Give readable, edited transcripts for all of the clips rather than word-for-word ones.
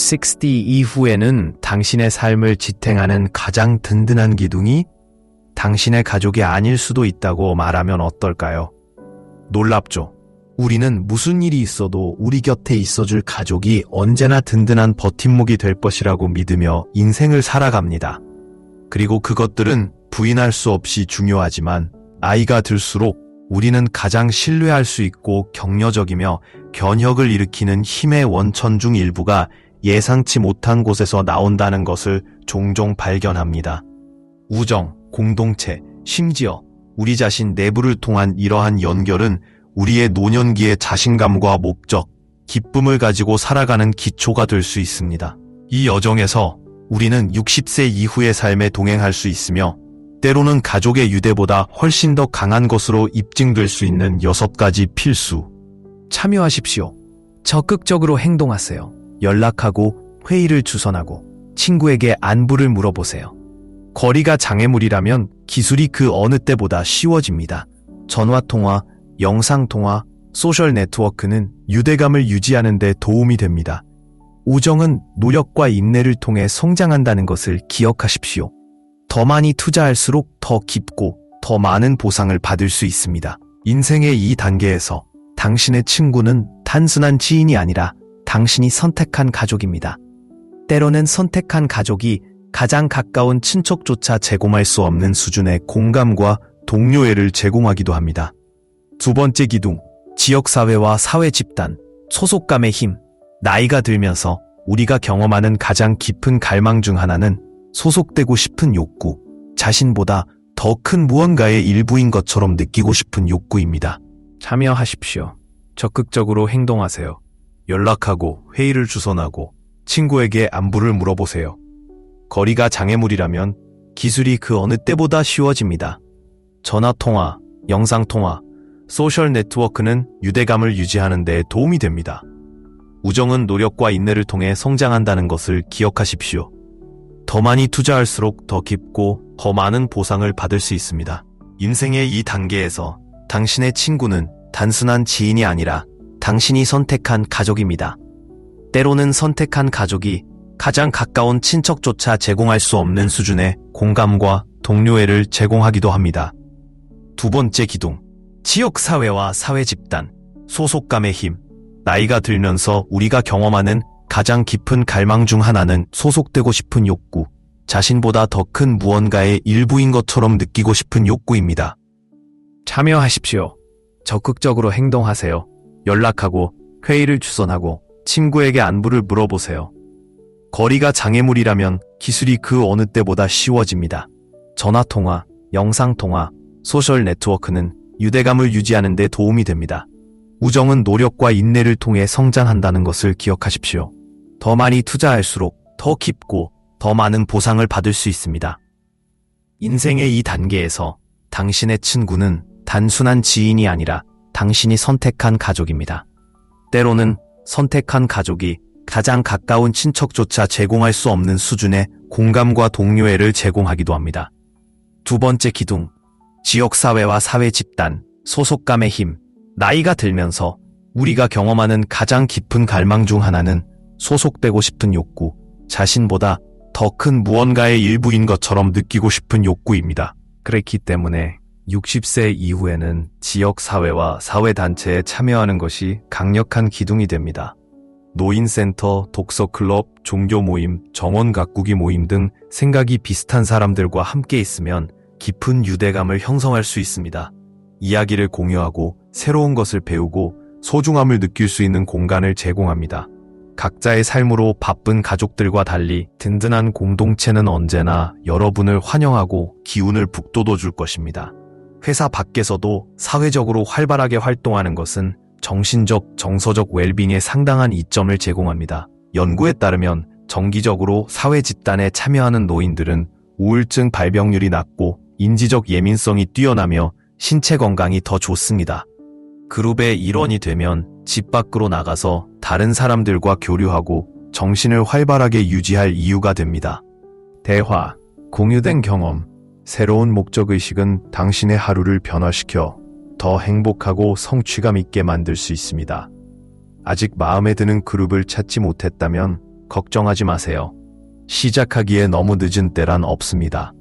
60 이후에는 당신의 삶을 지탱하는 가장 든든한 기둥이 당신의 가족이 아닐 수도 있다고 말하면 어떨까요? 놀랍죠? 우리는 무슨 일이 있어도 우리 곁에 있어줄 가족이 언제나 든든한 버팀목이 될 것이라고 믿으며 인생을 살아갑니다. 그리고 그것들은 부인할 수 없이 중요하지만 나이가 들수록 우리는 가장 신뢰할 수 있고 격려적이며 견혁을 일으키는 힘의 원천 중 일부가 예상치 못한 곳에서 나온다는 것을 종종 발견합니다. 우정, 공동체, 심지어 우리 자신 내부를 통한 이러한 연결은 우리의 노년기의 자신감과 목적, 기쁨을 가지고 살아가는 기초가 될 수 있습니다. 이 여정에서 우리는 60세 이후의 삶에 동행할 수 있으며 때로는 가족의 유대보다 훨씬 더 강한 것으로 입증될 수 있는 6가지 필수. 참여하십시오. 적극적으로 행동하세요. 연락하고 회의를 주선하고 친구에게 안부를 물어보세요. 거리가 장애물이라면 기술이 그 어느 때보다 쉬워집니다. 전화통화, 영상통화, 소셜 네트워크는 유대감을 유지하는 데 도움이 됩니다. 우정은 노력과 인내를 통해 성장한다는 것을 기억하십시오. 더 많이 투자할수록 더 깊고 더 많은 보상을 받을 수 있습니다. 인생의 이 단계에서 당신의 친구는 단순한 지인이 아니라 당신이 선택한 가족입니다. 때로는 선택한 가족이 가장 가까운 친척조차 제공할 수 없는 수준의 공감과 동료애를 제공하기도 합니다. 두 번째 기둥, 지역사회와 사회집단, 소속감의 힘. 나이가 들면서 우리가 경험하는 가장 깊은 갈망 중 하나는 소속되고 싶은 욕구, 자신보다 더 큰 무언가의 일부인 것처럼 느끼고 싶은 욕구입니다. 참여하십시오. 적극적으로 행동하세요. 연락하고 회의를 주선하고 친구에게 안부를 물어보세요. 거리가 장애물이라면 기술이 그 어느 때보다 쉬워집니다. 전화통화, 영상통화, 소셜 네트워크는 유대감을 유지하는 데 도움이 됩니다. 우정은 노력과 인내를 통해 성장한다는 것을 기억하십시오. 더 많이 투자할수록 더 깊고 더 많은 보상을 받을 수 있습니다. 인생의 이 단계에서 당신의 친구는 단순한 지인이 아니라 당신이 선택한 가족입니다. 때로는 선택한 가족이 가장 가까운 친척조차 제공할 수 없는 수준의 공감과 동료애를 제공하기도 합니다. 두 번째 기둥, 지역사회와 사회집단, 소속감의 힘. 나이가 들면서 우리가 경험하는 가장 깊은 갈망 중 하나는 소속되고 싶은 욕구, 자신보다 더 큰 무언가의 일부인 것처럼 느끼고 싶은 욕구입니다. 참여하십시오. 적극적으로 행동하세요. 연락하고 회의를 주선하고 친구에게 안부를 물어보세요. 거리가 장애물이라면 기술이 그 어느 때보다 쉬워집니다. 전화통화, 영상통화, 소셜 네트워크는 유대감을 유지하는 데 도움이 됩니다. 우정은 노력과 인내를 통해 성장한다는 것을 기억하십시오. 더 많이 투자할수록 더 깊고 더 많은 보상을 받을 수 있습니다. 인생의 이 단계에서 당신의 친구는 단순한 지인이 아니라 당신이 선택한 가족입니다. 때로는 선택한 가족이 가장 가까운 친척조차 제공할 수 없는 수준의 공감과 동료애를 제공하기도 합니다. 두 번째 기둥, 지역사회와 사회집단, 소속감의 힘. 나이가 들면서 우리가 경험하는 가장 깊은 갈망 중 하나는 소속되고 싶은 욕구, 자신보다 더 큰 무언가의 일부인 것처럼 느끼고 싶은 욕구입니다. 그렇기 때문에 60세 이후에는 지역사회와 사회단체에 참여하는 것이 강력한 기둥이 됩니다. 노인센터, 독서클럽, 종교 모임, 정원 가꾸기 모임 등 생각이 비슷한 사람들과 함께 있으면 깊은 유대감을 형성할 수 있습니다. 이야기를 공유하고 새로운 것을 배우고 소중함을 느낄 수 있는 공간을 제공합니다. 각자의 삶으로 바쁜 가족들과 달리 든든한 공동체는 언제나 여러분을 환영하고 기운을 북돋워 줄 것입니다. 회사 밖에서도 사회적으로 활발하게 활동하는 것은 정신적, 정서적 웰빙에 상당한 이점을 제공합니다. 연구에 따르면 정기적으로 사회 집단에 참여하는 노인들은 우울증 발병률이 낮고 인지적 예민성이 뛰어나며 신체 건강이 더 좋습니다. 그룹의 일원이 되면 집 밖으로 나가서 다른 사람들과 교류하고 정신을 활발하게 유지할 이유가 됩니다. 대화, 공유된 경험, 새로운 목적의식은 당신의 하루를 변화시켜 더 행복하고 성취감 있게 만들 수 있습니다. 아직 마음에 드는 그룹을 찾지 못했다면 걱정하지 마세요. 시작하기에 너무 늦은 때란 없습니다.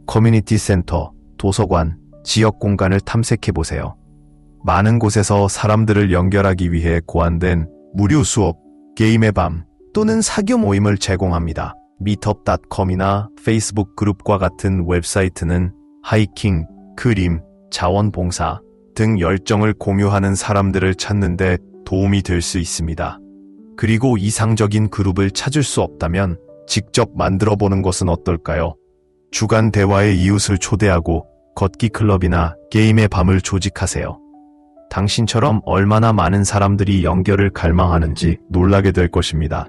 커뮤니티 센터, 도서관, 지역 공간을 탐색해 보세요. 많은 곳에서 사람들을 연결하기 위해 고안된 무료 수업, 게임의 밤 또는 사교 모임을 제공합니다. meetup.com이나 페이스북 그룹과 같은 웹사이트는 하이킹, 그림, 자원봉사 등 열정을 공유하는 사람들을 찾는 데 도움이 될 수 있습니다. 그리고 이상적인 그룹을 찾을 수 없다면 직접 만들어 보는 것은 어떨까요? 주간 대화의 이웃을 초대하고 걷기 클럽이나 게임의 밤을 조직하세요. 당신처럼 얼마나 많은 사람들이 연결을 갈망하는지 놀라게 될 것입니다.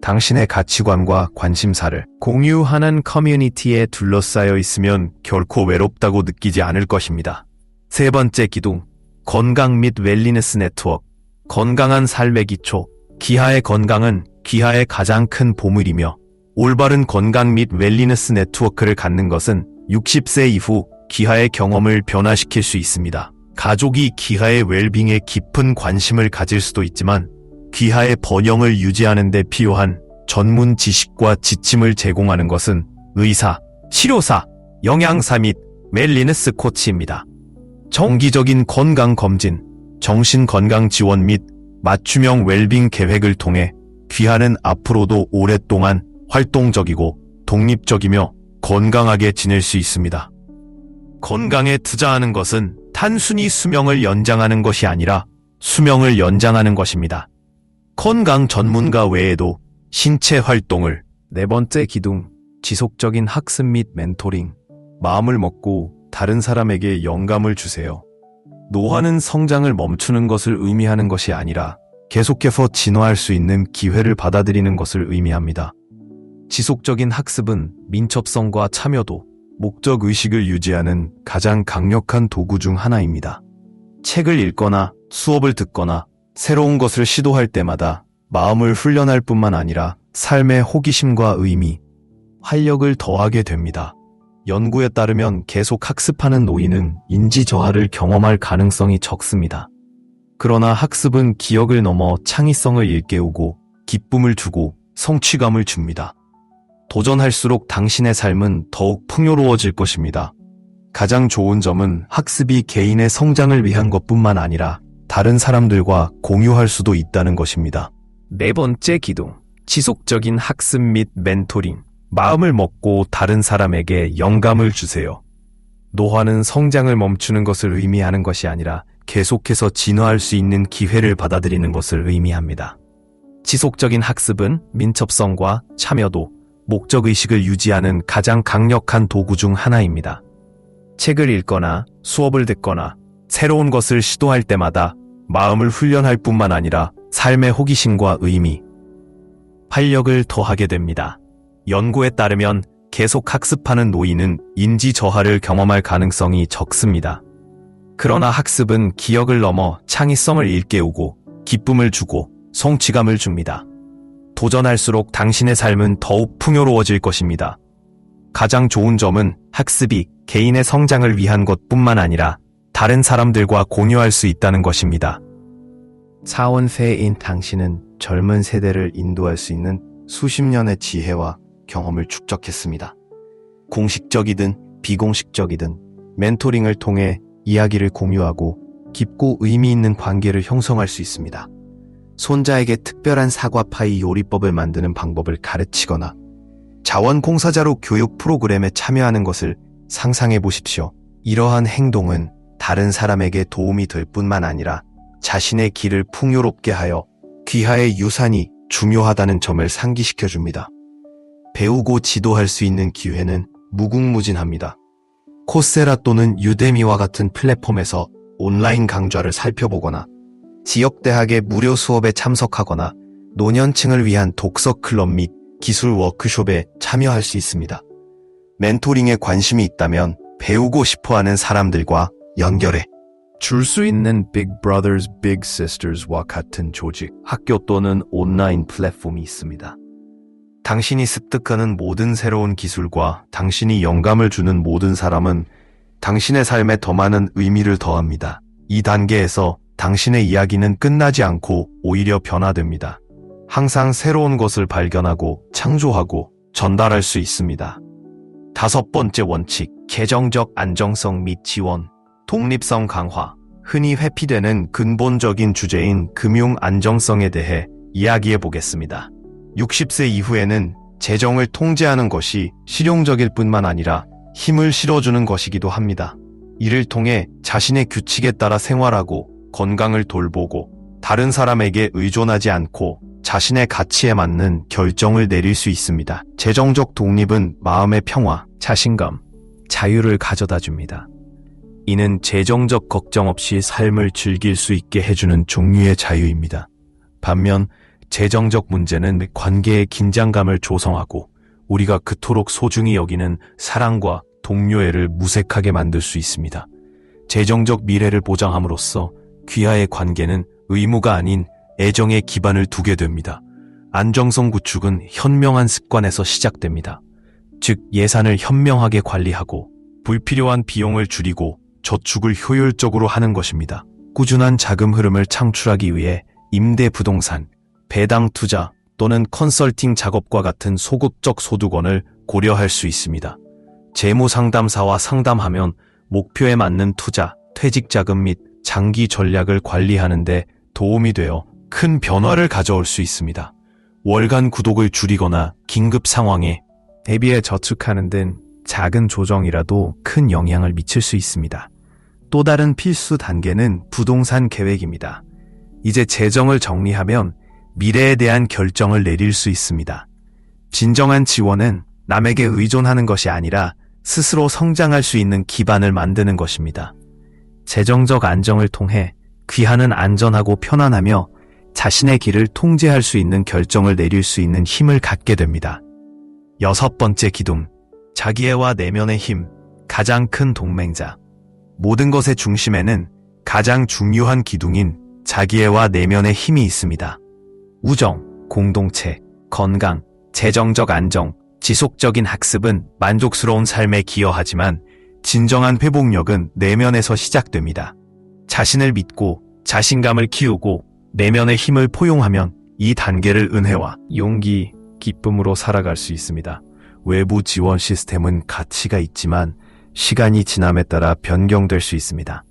당신의 가치관과 관심사를 공유하는 커뮤니티에 둘러싸여 있으면 결코 외롭다고 느끼지 않을 것입니다. 세 번째 기둥, 건강 및 웰니스 네트워크. 건강한 삶의 기초, 기하의 건강은 귀하의 가장 큰 보물이며 올바른 건강 및 웰니스 네트워크를 갖는 것은 60세 이후 귀하의 경험을 변화시킬 수 있습니다. 가족이 귀하의 웰빙에 깊은 관심을 가질 수도 있지만 귀하의 번영을 유지하는 데 필요한 전문 지식과 지침을 제공하는 것은 의사, 치료사, 영양사 및 웰니스 코치입니다. 정기적인 건강검진, 정신건강 지원 및 맞춤형 웰빙 계획을 통해 귀하는 앞으로도 오랫동안 활동적이고 독립적이며 건강하게 지낼 수 있습니다. 건강에 투자하는 것은 단순히 수명을 연장하는 것이 아니라 수명을 연장하는 것입니다. 건강 전문가 외에도 신체 활동을. 네 번째 기둥, 지속적인 학습 및 멘토링. 마음을 먹고 다른 사람에게 영감을 주세요. 노화는 성장을 멈추는 것을 의미하는 것이 아니라 계속해서 진화할 수 있는 기회를 받아들이는 것을 의미합니다. 지속적인 학습은 민첩성과 참여도, 목적의식을 유지하는 가장 강력한 도구 중 하나입니다. 책을 읽거나 수업을 듣거나 새로운 것을 시도할 때마다 마음을 훈련할 뿐만 아니라 삶의 호기심과 의미, 활력을 더하게 됩니다. 연구에 따르면 계속 학습하는 노인은 인지 저하를 경험할 가능성이 적습니다. 그러나 학습은 기억을 넘어 창의성을 일깨우고 기쁨을 주고 성취감을 줍니다. 도전할수록 당신의 삶은 더욱 풍요로워질 것입니다. 가장 좋은 점은 학습이 개인의 성장을 위한 것뿐만 아니라 다른 사람들과 공유할 수도 있다는 것입니다. 네 번째 기둥, 지속적인 학습 및 멘토링. 마음을 먹고 다른 사람에게 영감을 주세요. 노화는 성장을 멈추는 것을 의미하는 것이 아니라 계속해서 진화할 수 있는 기회를 받아들이는 것을 의미합니다. 지속적인 학습은 민첩성과 참여도, 목적의식을 유지하는 가장 강력한 도구 중 하나입니다. 책을 읽거나 수업을 듣거나 새로운 것을 시도할 때마다 마음을 훈련할 뿐만 아니라 삶의 호기심과 의미, 활력을 더하게 됩니다. 연구에 따르면 계속 학습하는 노인은 인지 저하를 경험할 가능성이 적습니다. 그러나 학습은 기억을 넘어 창의성을 일깨우고 기쁨을 주고 성취감을 줍니다. 도전할수록 당신의 삶은 더욱 풍요로워질 것입니다. 가장 좋은 점은 학습이 개인의 성장을 위한 것뿐만 아니라 다른 사람들과 공유할 수 있다는 것입니다. 사원세인 당신은 젊은 세대를 인도할 수 있는 수십 년의 지혜와 경험을 축적했습니다. 공식적이든 비공식적이든 멘토링을 통해 이야기를 공유하고 깊고 의미 있는 관계를 형성할 수 있습니다. 손자에게 특별한 사과파이 요리법을 만드는 방법을 가르치거나 자원봉사자로 교육 프로그램에 참여하는 것을 상상해 보십시오. 이러한 행동은 다른 사람에게 도움이 될 뿐만 아니라 자신의 길을 풍요롭게 하여 귀하의 유산이 중요하다는 점을 상기시켜 줍니다. 배우고 지도할 수 있는 기회는 무궁무진합니다. 코세라 또는 유데미와 같은 플랫폼에서 온라인 강좌를 살펴보거나 지역 대학의 무료 수업에 참석하거나 노년층을 위한 독서 클럽 및 기술 워크숍에 참여할 수 있습니다. 멘토링에 관심이 있다면 배우고 싶어하는 사람들과 연결해 줄 수 있는 Big Brothers Big Sisters와 같은 조직, 학교 또는 온라인 플랫폼이 있습니다. 당신이 습득하는 모든 새로운 기술과 당신이 영감을 주는 모든 사람은 당신의 삶에 더 많은 의미를 더합니다. 이 단계에서 당신의 이야기는 끝나지 않고 오히려 변화됩니다. 항상 새로운 것을 발견하고 창조하고 전달할 수 있습니다. 5번째 원칙, 계정적 안정성 및 지원, 독립성 강화. 흔히 회피되는 근본적인 주제인 금융 안정성에 대해 이야기해 보겠습니다. 60세 이후에는 재정을 통제하는 것이 실용적일 뿐만 아니라 힘을 실어주는 것이기도 합니다. 이를 통해 자신의 규칙에 따라 생활하고 건강을 돌보고 다른 사람에게 의존하지 않고 자신의 가치에 맞는 결정을 내릴 수 있습니다. 재정적 독립은 마음의 평화, 자신감, 자유를 가져다 줍니다. 이는 재정적 걱정 없이 삶을 즐길 수 있게 해주는 종류의 자유입니다. 반면 재정적 문제는 관계의 긴장감을 조성하고 우리가 그토록 소중히 여기는 사랑과 동료애를 무색하게 만들 수 있습니다. 재정적 미래를 보장함으로써 귀하의 관계는 의무가 아닌 애정의 기반을 두게 됩니다. 안정성 구축은 현명한 습관에서 시작됩니다. 즉, 예산을 현명하게 관리하고 불필요한 비용을 줄이고 저축을 효율적으로 하는 것입니다. 꾸준한 자금 흐름을 창출하기 위해 임대 부동산, 배당 투자 또는 컨설팅 작업과 같은 소극적 소득원을 고려할 수 있습니다. 재무 상담사와 상담하면 목표에 맞는 투자, 퇴직 자금 및 장기 전략을 관리하는 데 도움이 되어 큰 변화를 가져올 수 있습니다. 월간 구독을 줄이거나 긴급 상황에 대비해 저축하는 등 작은 조정이라도 큰 영향을 미칠 수 있습니다. 또 다른 필수 단계는 부동산 계획입니다. 이제 재정을 정리하면 미래에 대한 결정을 내릴 수 있습니다. 진정한 지원은 남에게 의존하는 것이 아니라 스스로 성장할 수 있는 기반을 만드는 것입니다. 재정적 안정을 통해 귀하는 안전하고 편안하며 자신의 길을 통제할 수 있는 결정을 내릴 수 있는 힘을 갖게 됩니다. 6번째 기둥, 자기애와 내면의 힘, 가장 큰 동맹자. 모든 것의 중심에는 가장 중요한 기둥인 자기애와 내면의 힘이 있습니다. 우정, 공동체, 건강, 재정적 안정, 지속적인 학습은 만족스러운 삶에 기여하지만 진정한 회복력은 내면에서 시작됩니다. 자신을 믿고 자신감을 키우고 내면의 힘을 포용하면 이 단계를 은혜와 용기, 기쁨으로 살아갈 수 있습니다. 외부 지원 시스템은 가치가 있지만 시간이 지남에 따라 변경될 수 있습니다.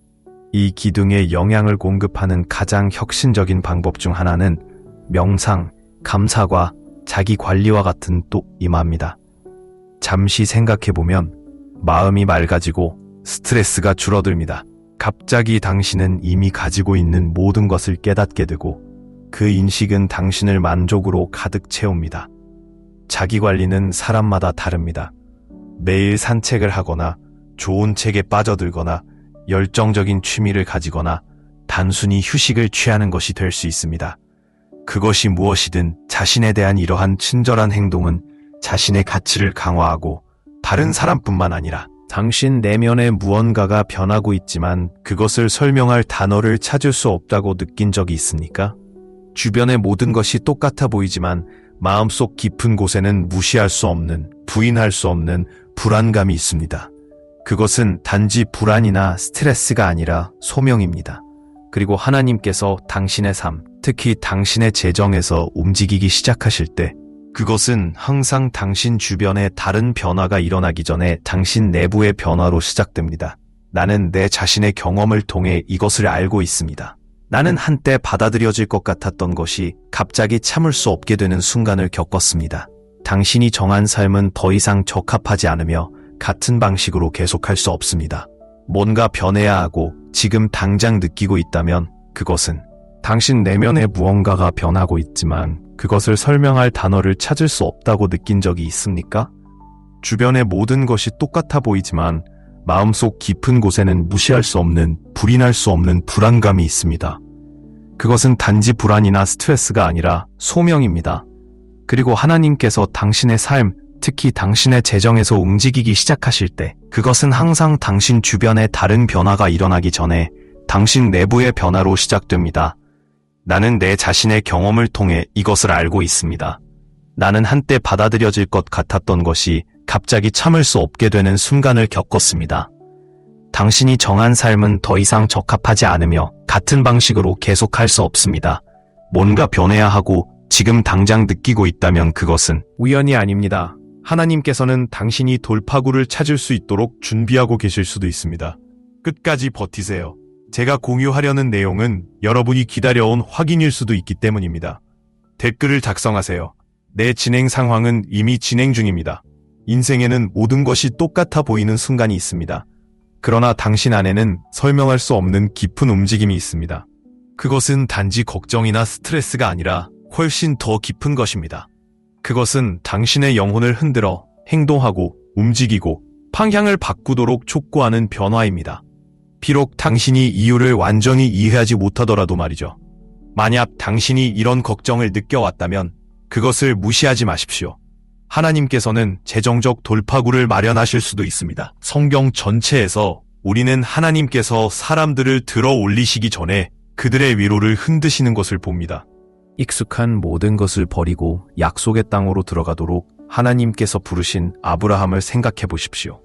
이 기둥에 영향을 공급하는 가장 혁신적인 방법 중 하나는 명상, 감사과 자기 관리와 같은 또임합니다. 잠시 생각해보면 마음이 맑아지고 스트레스가 줄어듭니다. 갑자기 당신은 이미 가지고 있는 모든 것을 깨닫게 되고 그 인식은 당신을 만족으로 가득 채웁니다. 자기 관리는 사람마다 다릅니다. 매일 산책을 하거나 좋은 책에 빠져들거나 열정적인 취미를 가지거나 단순히 휴식을 취하는 것이 될 수 있습니다. 그것이 무엇이든 자신에 대한 이러한 친절한 행동은 자신의 가치를 강화하고 다른 사람뿐만 아니라 당신 내면에 무언가가 변하고 있지만 그것을 설명할 단어를 찾을 수 없다고 느낀 적이 있습니까? 주변의 모든 것이 똑같아 보이지만 마음속 깊은 곳에는 무시할 수 없는, 부인할 수 없는 불안감이 있습니다. 그것은 단지 불안이나 스트레스가 아니라 소명입니다. 그리고 하나님께서 당신의 삶, 특히 당신의 재정에서 움직이기 시작하실 때 그것은 항상 당신 주변에 다른 변화가 일어나기 전에 당신 내부의 변화로 시작됩니다. 나는 내 자신의 경험을 통해 이것을 알고 있습니다. 나는 한때 받아들여질 것 같았던 것이 갑자기 참을 수 없게 되는 순간을 겪었습니다. 당신이 정한 삶은 더 이상 적합하지 않으며 같은 방식으로 계속할 수 없습니다. 뭔가 변해야 하고 지금 당장 느끼고 있다면 그것은 당신 내면에 무언가가 변하고 있지만 그것을 설명할 단어를 찾을 수 없다고 느낀 적이 있습니까? 주변의 모든 것이 똑같아 보이지만 마음속 깊은 곳에는 무시할 수 없는, 부인할 수 없는 불안감이 있습니다. 그것은 단지 불안이나 스트레스가 아니라 소명입니다. 그리고 하나님께서 당신의 삶, 특히 당신의 재정에서 움직이기 시작하실 때 그것은 항상 당신 주변에 다른 변화가 일어나기 전에 당신 내부의 변화로 시작됩니다. 나는 내 자신의 경험을 통해 이것을 알고 있습니다. 나는 한때 받아들여질 것 같았던 것이 갑자기 참을 수 없게 되는 순간을 겪었습니다. 당신이 정한 삶은 더 이상 적합하지 않으며 같은 방식으로 계속할 수 없습니다. 뭔가 변해야 하고 지금 당장 느끼고 있다면 그것은 우연이 아닙니다. 하나님께서는 당신이 돌파구를 찾을 수 있도록 준비하고 계실 수도 있습니다. 끝까지 버티세요. 제가 공유하려는 내용은 여러분이 기다려온 확인일 수도 있기 때문입니다. 댓글을 작성하세요. 내 진행 상황은 이미 진행 중입니다. 인생에는 모든 것이 똑같아 보이는 순간이 있습니다. 그러나 당신 안에는 설명할 수 없는 깊은 움직임이 있습니다. 그것은 단지 걱정이나 스트레스가 아니라 훨씬 더 깊은 것입니다. 그것은 당신의 영혼을 흔들어 행동하고 움직이고 방향을 바꾸도록 촉구하는 변화입니다. 비록 당신이 이유를 완전히 이해하지 못하더라도 말이죠. 만약 당신이 이런 걱정을 느껴왔다면 그것을 무시하지 마십시오. 하나님께서는 재정적 돌파구를 마련하실 수도 있습니다. 성경 전체에서 우리는 하나님께서 사람들을 들어 올리시기 전에 그들의 위로를 흔드시는 것을 봅니다. 익숙한 모든 것을 버리고 약속의 땅으로 들어가도록 하나님께서 부르신 아브라함을 생각해 보십시오.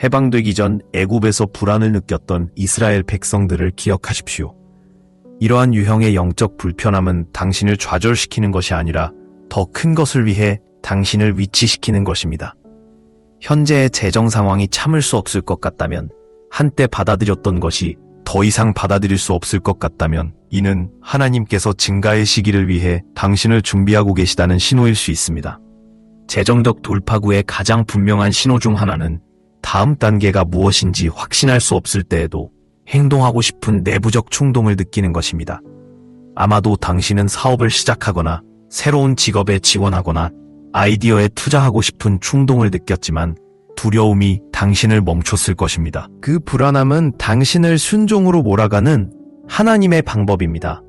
해방되기 전 애굽에서 불안을 느꼈던 이스라엘 백성들을 기억하십시오. 이러한 유형의 영적 불편함은 당신을 좌절시키는 것이 아니라 더 큰 것을 위해 당신을 위치시키는 것입니다. 현재의 재정 상황이 참을 수 없을 것 같다면, 한때 받아들였던 것이 더 이상 받아들일 수 없을 것 같다면 이는 하나님께서 증가의 시기를 위해 당신을 준비하고 계시다는 신호일 수 있습니다. 재정적 돌파구의 가장 분명한 신호 중 하나는 다음 단계가 무엇인지 확신할 수 없을 때에도 행동하고 싶은 내부적 충동을 느끼는 것입니다. 아마도 당신은 사업을 시작하거나 새로운 직업에 지원하거나 아이디어에 투자하고 싶은 충동을 느꼈지만 두려움이 당신을 멈췄을 것입니다. 그 불안함은 당신을 순종으로 몰아가는 하나님의 방법입니다.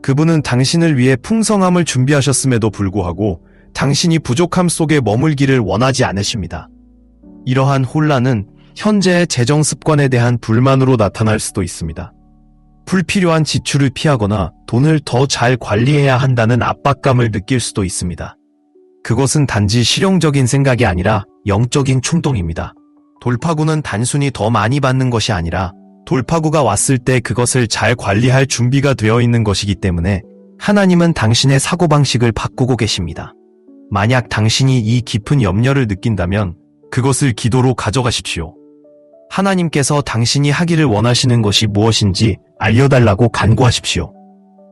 그분은 당신을 위해 풍성함을 준비하셨음에도 불구하고 당신이 부족함 속에 머물기를 원하지 않으십니다. 이러한 혼란은 현재의 재정 습관에 대한 불만으로 나타날 수도 있습니다. 불필요한 지출을 피하거나 돈을 더 잘 관리해야 한다는 압박감을 느낄 수도 있습니다. 그것은 단지 실용적인 생각이 아니라 영적인 충동입니다. 돌파구는 단순히 더 많이 받는 것이 아니라 돌파구가 왔을 때 그것을 잘 관리할 준비가 되어 있는 것이기 때문에 하나님은 당신의 사고방식을 바꾸고 계십니다. 만약 당신이 이 깊은 염려를 느낀다면 그것을 기도로 가져가십시오. 하나님께서 당신이 하기를 원하시는 것이 무엇인지 알려달라고 간구하십시오.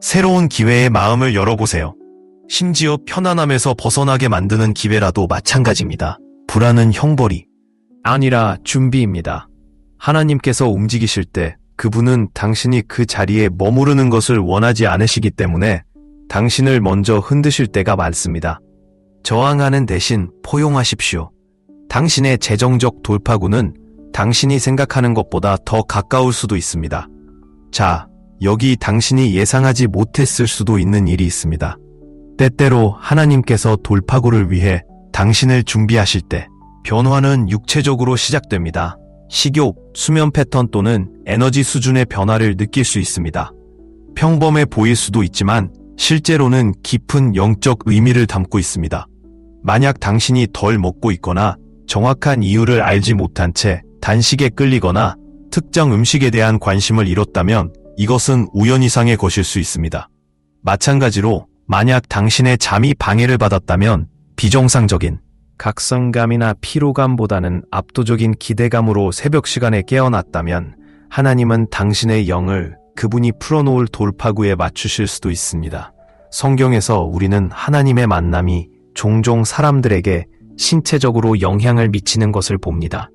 새로운 기회에 마음을 열어보세요. 심지어 편안함에서 벗어나게 만드는 기회라도 마찬가지입니다. 불안은 형벌이 아니라 준비입니다. 하나님께서 움직이실 때 그분은 당신이 그 자리에 머무르는 것을 원하지 않으시기 때문에 당신을 먼저 흔드실 때가 많습니다. 저항하는 대신 포용하십시오. 당신의 재정적 돌파구는 당신이 생각하는 것보다 더 가까울 수도 있습니다. 자, 여기 당신이 예상하지 못했을 수도 있는 일이 있습니다. 때때로 하나님께서 돌파구를 위해 당신을 준비하실 때 변화는 육체적으로 시작됩니다. 식욕, 수면 패턴 또는 에너지 수준의 변화를 느낄 수 있습니다. 평범해 보일 수도 있지만 실제로는 깊은 영적 의미를 담고 있습니다. 만약 당신이 덜 먹고 있거나 정확한 이유를 알지 못한 채 단식에 끌리거나 특정 음식에 대한 관심을 잃었다면 이것은 우연 이상의 것일 수 있습니다. 마찬가지로 만약 당신의 잠이 방해를 받았다면 비정상적인 각성감이나 피로감보다는 압도적인 기대감으로 새벽 시간에 깨어났다면 하나님은 당신의 영을 그분이 풀어놓을 돌파구에 맞추실 수도 있습니다. 성경에서 우리는 하나님의 만남이 종종 사람들에게 신체적으로 영향을 미치는 것을 봅니다.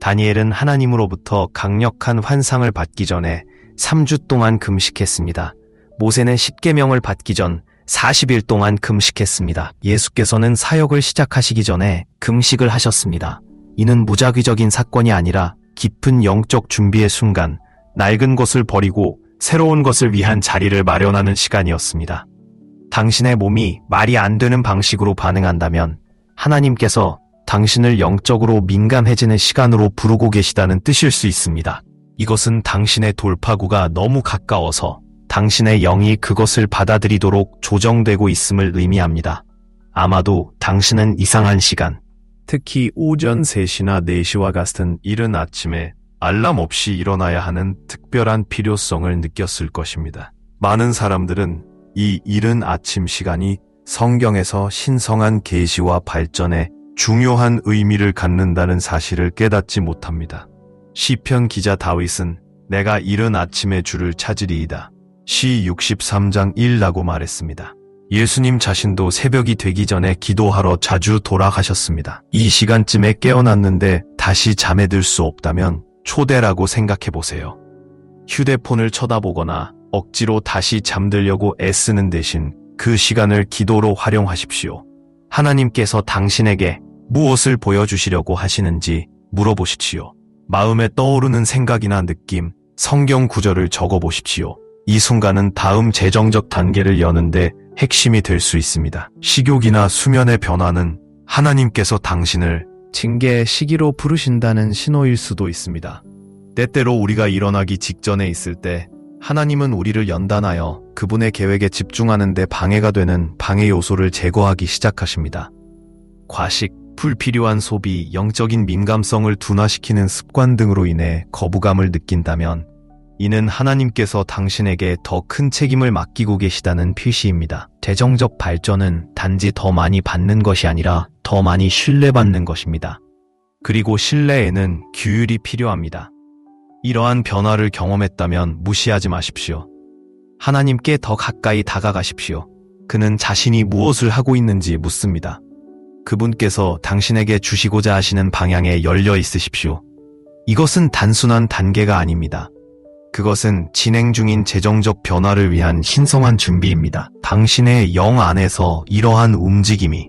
다니엘은 하나님으로부터 강력한 환상을 받기 전에 3주 동안 금식했습니다. 모세는 십계명을 받기 전 40일 동안 금식했습니다. 예수께서는 사역을 시작하시기 전에 금식을 하셨습니다. 이는 무작위적인 사건이 아니라 깊은 영적 준비의 순간, 낡은 것을 버리고 새로운 것을 위한 자리를 마련하는 시간이었습니다. 당신의 몸이 말이 안 되는 방식으로 반응한다면 하나님께서 당신을 영적으로 민감해지는 시간으로 부르고 계시다는 뜻일 수 있습니다. 이것은 당신의 돌파구가 너무 가까워서 당신의 영이 그것을 받아들이도록 조정되고 있음을 의미합니다. 아마도 당신은 이상한 시간, 특히 오전 3시나 4시와 같은 이른 아침에 알람 없이 일어나야 하는 특별한 필요성을 느꼈을 것입니다. 많은 사람들은 이 이른 아침 시간이 성경에서 신성한 계시와 발전에 중요한 의미를 갖는다는 사실을 깨닫지 못합니다. 시편 기자 다윗은 내가 이른 아침에 주를 찾으리이다. 시 63장 1라고 말했습니다. 예수님 자신도 새벽이 되기 전에 기도하러 자주 돌아가셨습니다. 이 시간쯤에 깨어났는데 다시 잠에 들 수 없다면 초대라고 생각해 보세요. 휴대폰을 쳐다보거나 억지로 다시 잠들려고 애쓰는 대신 그 시간을 기도로 활용하십시오. 하나님께서 당신에게 무엇을 보여주시려고 하시는지 물어보십시오. 마음에 떠오르는 생각이나 느낌, 성경 구절을 적어보십시오. 이 순간은 다음 재정적 단계를 여는데 핵심이 될 수 있습니다. 식욕이나 수면의 변화는 하나님께서 당신을 징계의 시기로 부르신다는 신호일 수도 있습니다. 때때로 우리가 일어나기 직전에 있을 때 하나님은 우리를 연단하여 그분의 계획에 집중하는 데 방해가 되는 방해 요소를 제거하기 시작하십니다. 과식, 불필요한 소비, 영적인 민감성을 둔화시키는 습관 등으로 인해 거부감을 느낀다면 이는 하나님께서 당신에게 더 큰 책임을 맡기고 계시다는 표시입니다. 재정적 발전은 단지 더 많이 받는 것이 아니라 더 많이 신뢰받는 것입니다. 그리고 신뢰에는 규율이 필요합니다. 이러한 변화를 경험했다면 무시하지 마십시오. 하나님께 더 가까이 다가가십시오. 그는 자신이 무엇을 하고 있는지 묻습니다. 그분께서 당신에게 주시고자 하시는 방향에 열려 있으십시오. 이것은 단순한 단계가 아닙니다. 그것은 진행 중인 재정적 변화를 위한 신성한 준비입니다. 당신의 영 안에서 이러한 움직임이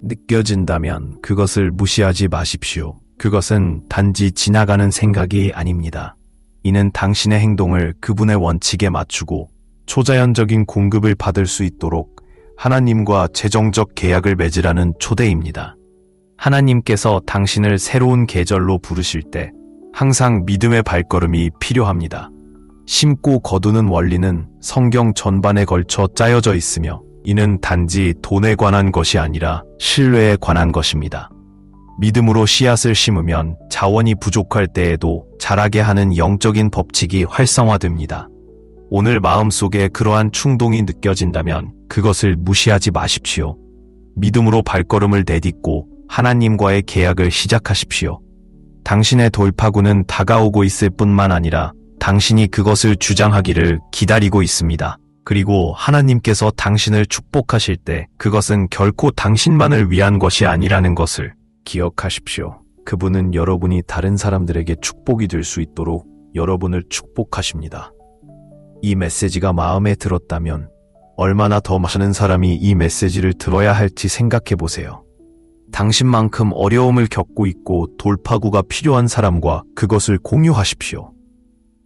느껴진다면 그것을 무시하지 마십시오. 그것은 단지 지나가는 생각이 아닙니다. 이는 당신의 행동을 그분의 원칙에 맞추고 초자연적인 공급을 받을 수 있도록 하나님과 재정적 계약을 맺으라는 초대입니다. 하나님께서 당신을 새로운 계절로 부르실 때 항상 믿음의 발걸음이 필요합니다. 심고 거두는 원리는 성경 전반에 걸쳐 짜여져 있으며 이는 단지 돈에 관한 것이 아니라 신뢰에 관한 것입니다. 믿음으로 씨앗을 심으면 자원이 부족할 때에도 자라게 하는 영적인 법칙이 활성화됩니다. 오늘 마음속에 그러한 충동이 느껴진다면 그것을 무시하지 마십시오. 믿음으로 발걸음을 내딛고 하나님과의 계약을 시작하십시오. 당신의 돌파구는 다가오고 있을 뿐만 아니라 당신이 그것을 주장하기를 기다리고 있습니다. 그리고 하나님께서 당신을 축복하실 때 그것은 결코 당신만을 위한 것이 아니라는 것을 기억하십시오. 그분은 여러분이 다른 사람들에게 축복이 될 수 있도록 여러분을 축복하십니다. 이 메시지가 마음에 들었다면 얼마나 더 많은 사람이 이 메시지를 들어야 할지 생각해 보세요. 당신만큼 어려움을 겪고 있고 돌파구가 필요한 사람과 그것을 공유하십시오.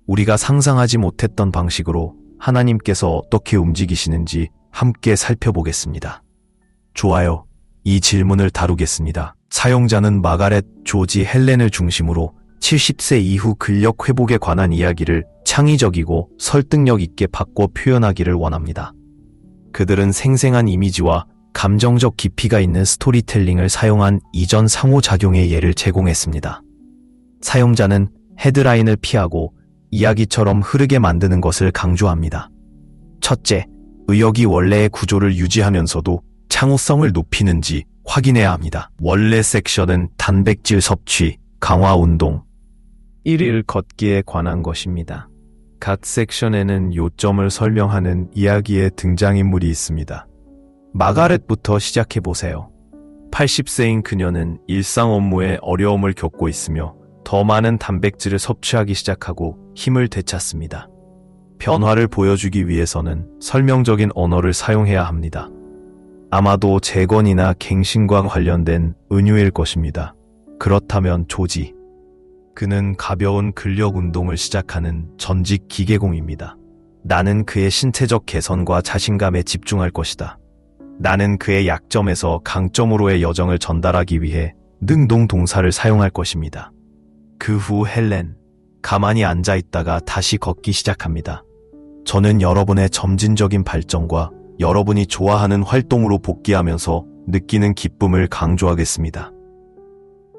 우리가 상상하지 못했던 방식으로 하나님께서 어떻게 움직이시는지 함께 살펴보겠습니다. 좋아요. 이 질문을 다루겠습니다. 사용자는 마가렛 조지 헬렌을 중심으로 70세 이후 근력 회복에 관한 이야기를 창의적이고 설득력 있게 바꿔 표현하기를 원합니다. 그들은 생생한 이미지와 감정적 깊이가 있는 스토리텔링을 사용한 이전 상호작용의 예를 제공했습니다. 사용자는 헤드라인을 피하고 이야기처럼 흐르게 만드는 것을 강조합니다. 첫째, 의역이 원래의 구조를 유지하면서도 창의성을 높이는지 확인해야 합니다. 원래 섹션은 단백질 섭취, 강화 운동, 1일 걷기에 관한 것입니다. 각 섹션에는 요점을 설명하는 이야기의 등장인물이 있습니다. 마가렛부터 시작해보세요. 80세인 그녀는 일상 업무에 어려움을 겪고 있으며 더 많은 단백질을 섭취하기 시작하고 힘을 되찾습니다. 변화를 보여주기 위해서는 설명적인 언어를 사용해야 합니다. 아마도 재건이나 갱신과 관련된 은유일 것입니다. 그렇다면 조지. 그는 가벼운 근력 운동을 시작하는 전직 기계공입니다. 나는 그의 신체적 개선과 자신감에 집중할 것이다. 나는 그의 약점에서 강점으로의 여정을 전달하기 위해 능동 동사를 사용할 것입니다. 그 후 헬렌, 가만히 앉아 있다가 다시 걷기 시작합니다. 저는 여러분의 점진적인 발전과 여러분이 좋아하는 활동으로 복귀하면서 느끼는 기쁨을 강조하겠습니다.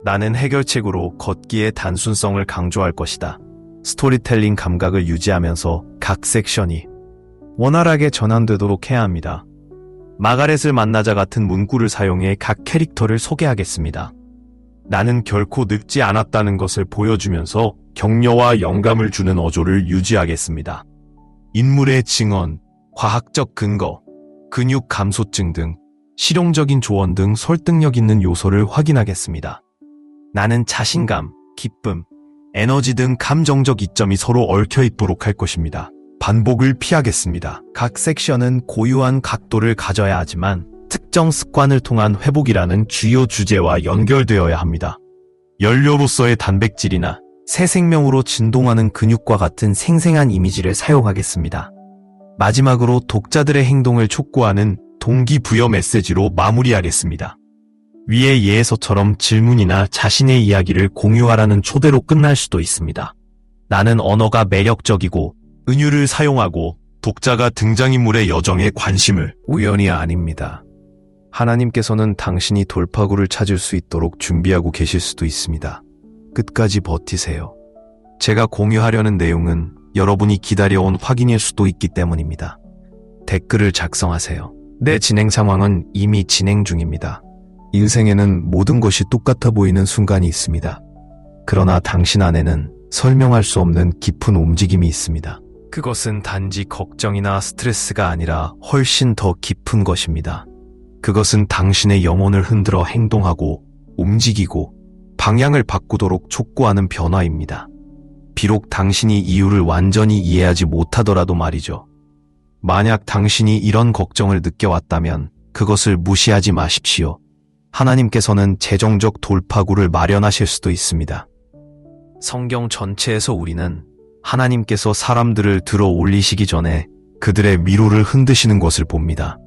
나는 해결책으로 걷기의 단순성을 강조할 것이다. 스토리텔링 감각을 유지하면서 각 섹션이 원활하게 전환되도록 해야 합니다. 마가렛을 만나자 같은 문구를 사용해 각 캐릭터를 소개하겠습니다. 나는 결코 늙지 않았다는 것을 보여주면서 격려와 영감을 주는 어조를 유지하겠습니다. 인물의 증언, 과학적 근거, 근육 감소증 등 실용적인 조언 등 설득력 있는 요소를 확인하겠습니다. 나는 자신감, 기쁨, 에너지 등 감정적 이점이 서로 얽혀 있도록 할 것입니다. 반복을 피하겠습니다. 각 섹션은 고유한 각도를 가져야 하지만 특정 습관을 통한 회복이라는 주요 주제와 연결되어야 합니다. 연료로서의 단백질이나 새 생명으로 진동하는 근육과 같은 생생한 이미지를 사용하겠습니다. 마지막으로 독자들의 행동을 촉구하는 동기부여 메시지로 마무리하겠습니다. 위의 예에서처럼 질문이나 자신의 이야기를 공유하라는 초대로 끝날 수도 있습니다. 나는 언어가 매력적이고 은유를 사용하고 독자가 등장인물의 여정에 관심을 우연이 아닙니다. 하나님께서는 당신이 돌파구를 찾을 수 있도록 준비하고 계실 수도 있습니다. 끝까지 버티세요. 제가 공유하려는 내용은 여러분이 기다려온 확인일 수도 있기 때문입니다. 댓글을 작성하세요. 내 진행 상황은 이미 진행 중입니다. 인생에는 모든 것이 똑같아 보이는 순간이 있습니다. 그러나 당신 안에는 설명할 수 없는 깊은 움직임이 있습니다. 그것은 단지 걱정이나 스트레스가 아니라 훨씬 더 깊은 것입니다. 그것은 당신의 영혼을 흔들어 행동하고 움직이고 방향을 바꾸도록 촉구하는 변화입니다. 비록 당신이 이유를 완전히 이해하지 못하더라도 말이죠. 만약 당신이 이런 걱정을 느껴왔다면 그것을 무시하지 마십시오. 하나님께서는 재정적 돌파구를 마련하실 수도 있습니다. 성경 전체에서 우리는 하나님께서 사람들을 들어 올리시기 전에 그들의 미로를 흔드시는 것을 봅니다.